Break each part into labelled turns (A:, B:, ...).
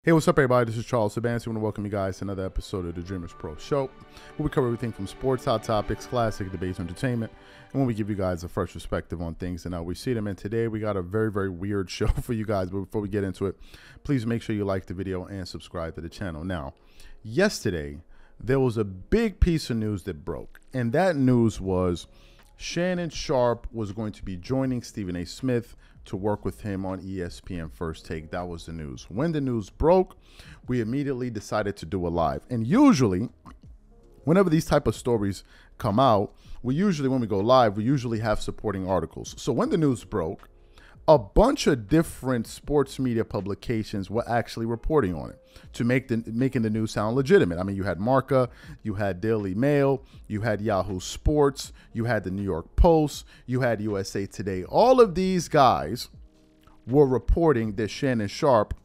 A: Hey, what's up, everybody? This is Charles Sabansi. I want to welcome you guys to another episode of the Dreamerspro Show, where we cover everything from sports, hot topics, classic debates, entertainment, and when we give you guys a fresh perspective on things and how we see them. And today we got a very, very weird show for you guys. But before we get into it, please make sure you like the video and subscribe to the channel. Now, yesterday, there was a big piece of news that broke, and that news was Shannon Sharpe was going to be joining Stephen A. Smith to work with him on ESPN First Take. That was the news. When the news broke, we immediately decided to do a live. And usually, whenever these type of stories come out, when we go live, we usually have supporting articles. So when the news broke, a bunch of different sports media publications were actually reporting on it to making the news sound legitimate. I mean, you had Marca, you had Daily Mail, you had Yahoo Sports, you had the New York Post, you had USA Today. All of these guys were reporting that Shannon Sharpe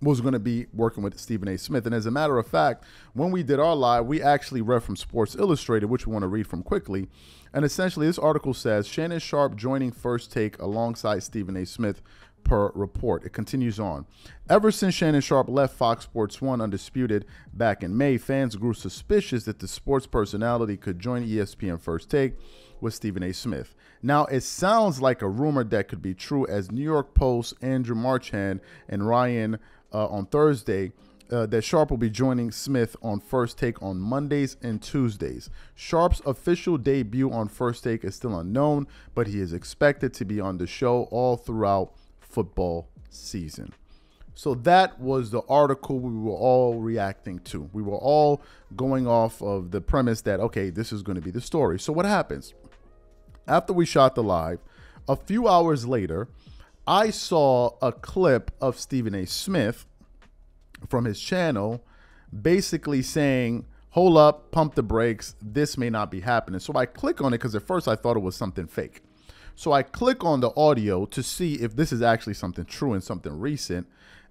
A: was going to be working with Stephen A. Smith. And as a matter of fact, when we did our live, we actually read from Sports Illustrated, which we want to read from quickly. And essentially, this article says, Shannon Sharpe joining First Take alongside Stephen A. Smith per report. It continues on. Ever since Shannon Sharpe left Fox Sports 1 Undisputed back in May, fans grew suspicious that the sports personality could join ESPN First Take with Stephen A. Smith. Now, it sounds like a rumor that could be true, as New York Post, Andrew Marchand, and Ryan on Thursday, that Sharpe will be joining Smith on First Take on Mondays and Tuesdays. Sharpe's official debut on First Take is still unknown, but he is expected to be on the show all throughout football season. So that was the article we were all reacting to. We were all going off of the premise that, okay, this is going to be the story. So what happens? After we shot the live, a few hours later, I saw a clip of Stephen A. Smith from his channel basically saying, hold up, pump the brakes, this may not be happening. So I click on it because at first I thought it was something fake. So I click on the audio to see if this is actually something true and something recent.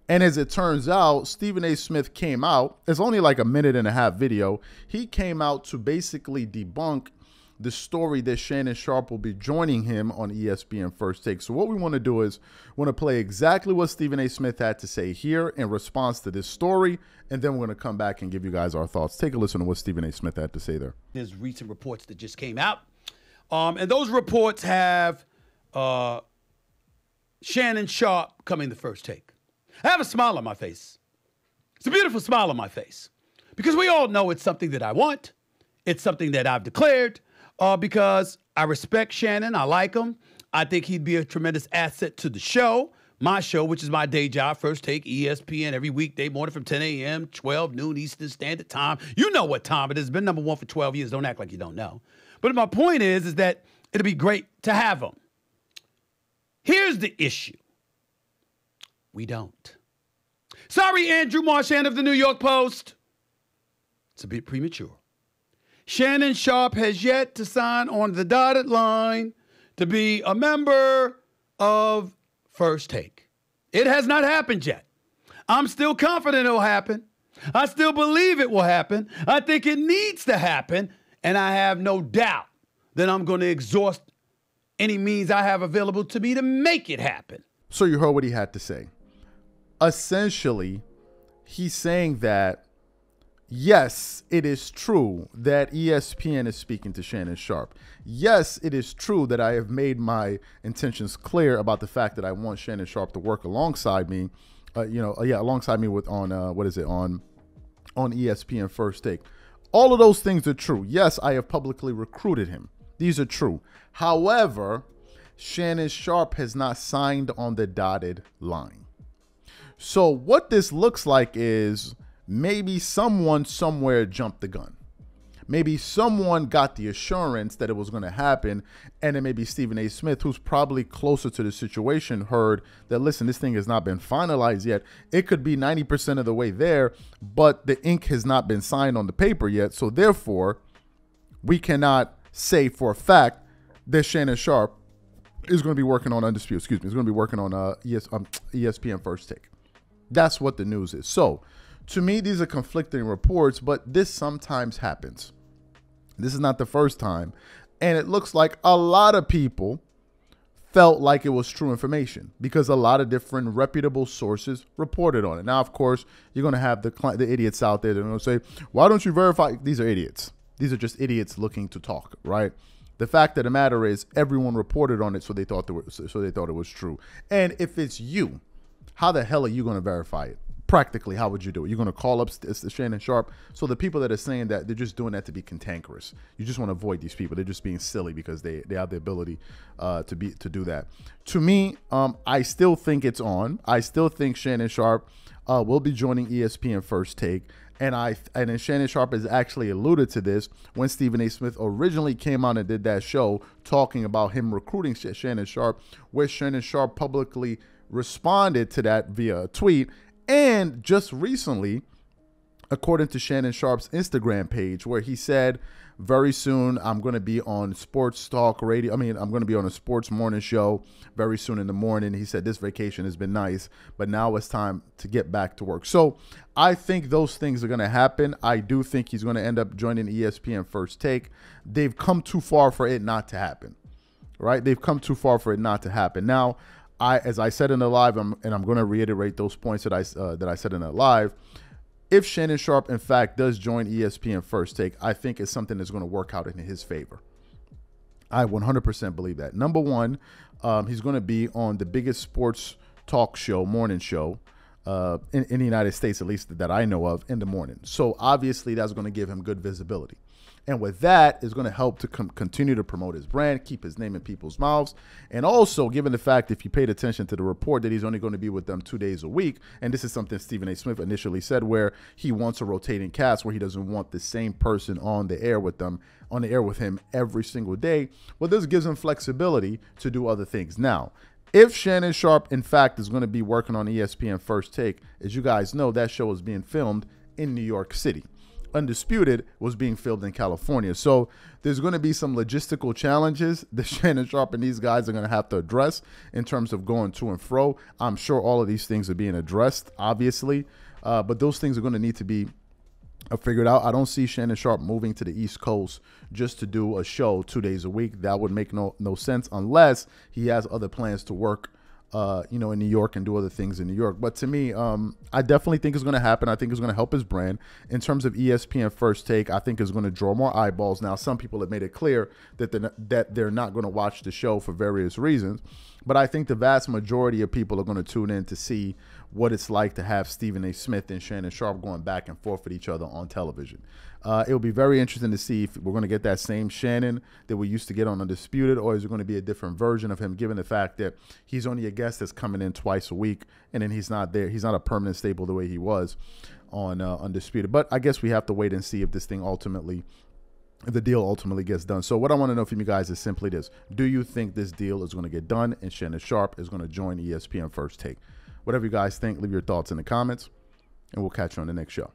A: And as it turns out, Stephen A. Smith came out. It's only like a 1.5-minute video. He came out to basically debunk the story that Shannon Sharpe will be joining him on ESPN First Take. So what we want to do is we want to play exactly what Stephen A. Smith had to say here in response to this story, and then we're going to come back and give you guys our thoughts. Take a listen to what Stephen A. Smith had to say there.
B: There's recent reports that just came out, and those reports have Shannon Sharpe coming to First Take. I have a smile on my face. It's a beautiful smile on my face because we all know it's something that I want. It's something that I've declared. Because I respect Shannon. I like him. I think he'd be a tremendous asset to the show, my show, which is my day job, First Take, ESPN, every weekday morning from 10 a.m., 12 noon Eastern Standard Time. You know what time it is. It's been #1 for 12 years. Don't act like you don't know. But my point is that it'll be great to have him. Here's the issue. We don't. Sorry, Andrew Marchand of the New York Post. It's a bit premature. Shannon Sharpe has yet to sign on the dotted line to be a member of First Take. It has not happened yet. I'm still confident it will happen. I still believe it will happen. I think it needs to happen. And I have no doubt that I'm going to exhaust any means I have available to me to make it happen.
A: So you heard what he had to say. Essentially, he's saying that yes, it is true that ESPN is speaking to Shannon Sharpe. Yes, it is true that I have made my intentions clear about the fact that I want Shannon Sharpe to work alongside me, alongside me with on ESPN First Take. All of those things are true. Yes, I have publicly recruited him. These are true. However, Shannon Sharpe has not signed on the dotted line. So what this looks like is maybe someone somewhere jumped the gun. Maybe someone got the assurance that it was going to happen, and then maybe Stephen A. Smith, who's probably closer to the situation, heard that, listen, this thing has not been finalized yet. It could be 90% of the way there, but the ink has not been signed on the paper yet. So therefore, we cannot say for a fact that Shannon Sharpe is going to be working on Undisputed. Excuse me, is going to be working on ESPN First Take. That's what the news is. So to me, these are conflicting reports, but this sometimes happens. This is not the first time. And it looks like a lot of people felt like it was true information because a lot of different reputable sources reported on it. Now, of course, you're going to have the idiots out there that are going to say, why don't you verify? These are idiots. These are just idiots looking to talk, right? The fact of the matter is everyone reported on it, so they thought it was true. And if it's you, how the hell are you going to verify it? Practically, how would you do it? You're going to call up Shannon Sharpe. So the people that are saying that, they're just doing that to be cantankerous. You just want to avoid these people. They're just being silly because they have the ability to do that. To me, I still think it's on. I still think Shannon Sharpe will be joining ESPN First Take. And Shannon Sharpe has actually alluded to this when Stephen A. Smith originally came on and did that show talking about him recruiting Shannon Sharpe, where Shannon Sharpe publicly responded to that via a tweet. And just recently, according to Shannon Sharpe's Instagram page, where he said, very soon I'm going to be on sports talk radio. I'm going to be on a sports morning show very soon in the morning. He said, this vacation has been nice, but now it's time to get back to work. So I think those things are going to happen. I do think he's going to end up joining ESPN First Take. They've come too far for it not to happen, right? They've come too far for it not to happen. Now, as I said in the live, and I'm going to reiterate those points that I said in the live. If Shannon Sharpe, in fact, does join ESPN First Take, I think it's something that's going to work out in his favor. I 100% believe that. Number one, he's going to be on the biggest sports talk show, morning show, in the United States, at least that I know of, in the morning. So obviously that's going to give him good visibility. And with that, is going to help to continue to promote his brand, keep his name in people's mouths. And also, given the fact, if you paid attention to the report, that he's only going to be with them 2 days a week. And this is something Stephen A. Smith initially said, where he wants a rotating cast, where he doesn't want the same person on the air with him every single day. Well, this gives him flexibility to do other things. Now, if Shannon Sharpe, in fact, is going to be working on ESPN First Take, as you guys know, that show is being filmed in New York City. Undisputed was being filmed in California. So there's going to be some logistical challenges that Shannon Sharpe and these guys are going to have to address in terms of going to and fro. I'm sure all of these things are being addressed, obviously, but those things are going to need to be figured out. I don't see Shannon Sharpe moving to the East Coast just to do a show 2 days a week. That would make no sense unless he has other plans to work in New York and do other things in New York. But to me, I definitely think it's going to happen. I think it's going to help his brand. In terms of ESPN First Take, I think it's going to draw more eyeballs. Now, some people have made it clear that they're not going to watch the show for various reasons. But I think the vast majority of people are going to tune in to see what it's like to have Stephen A. Smith and Shannon Sharpe going back and forth with each other on television. It'll be very interesting to see if we're going to get that same Shannon that we used to get on Undisputed, or is it going to be a different version of him, given the fact that he's only a guest that's coming in twice a week, and then he's not there. He's not a permanent staple the way he was on Undisputed. But I guess we have to wait and see if the deal ultimately gets done. So what I want to know from you guys is simply this. Do you think this deal is going to get done and Shannon Sharpe is going to join ESPN First Take? Whatever you guys think, leave your thoughts in the comments, and we'll catch you on the next show.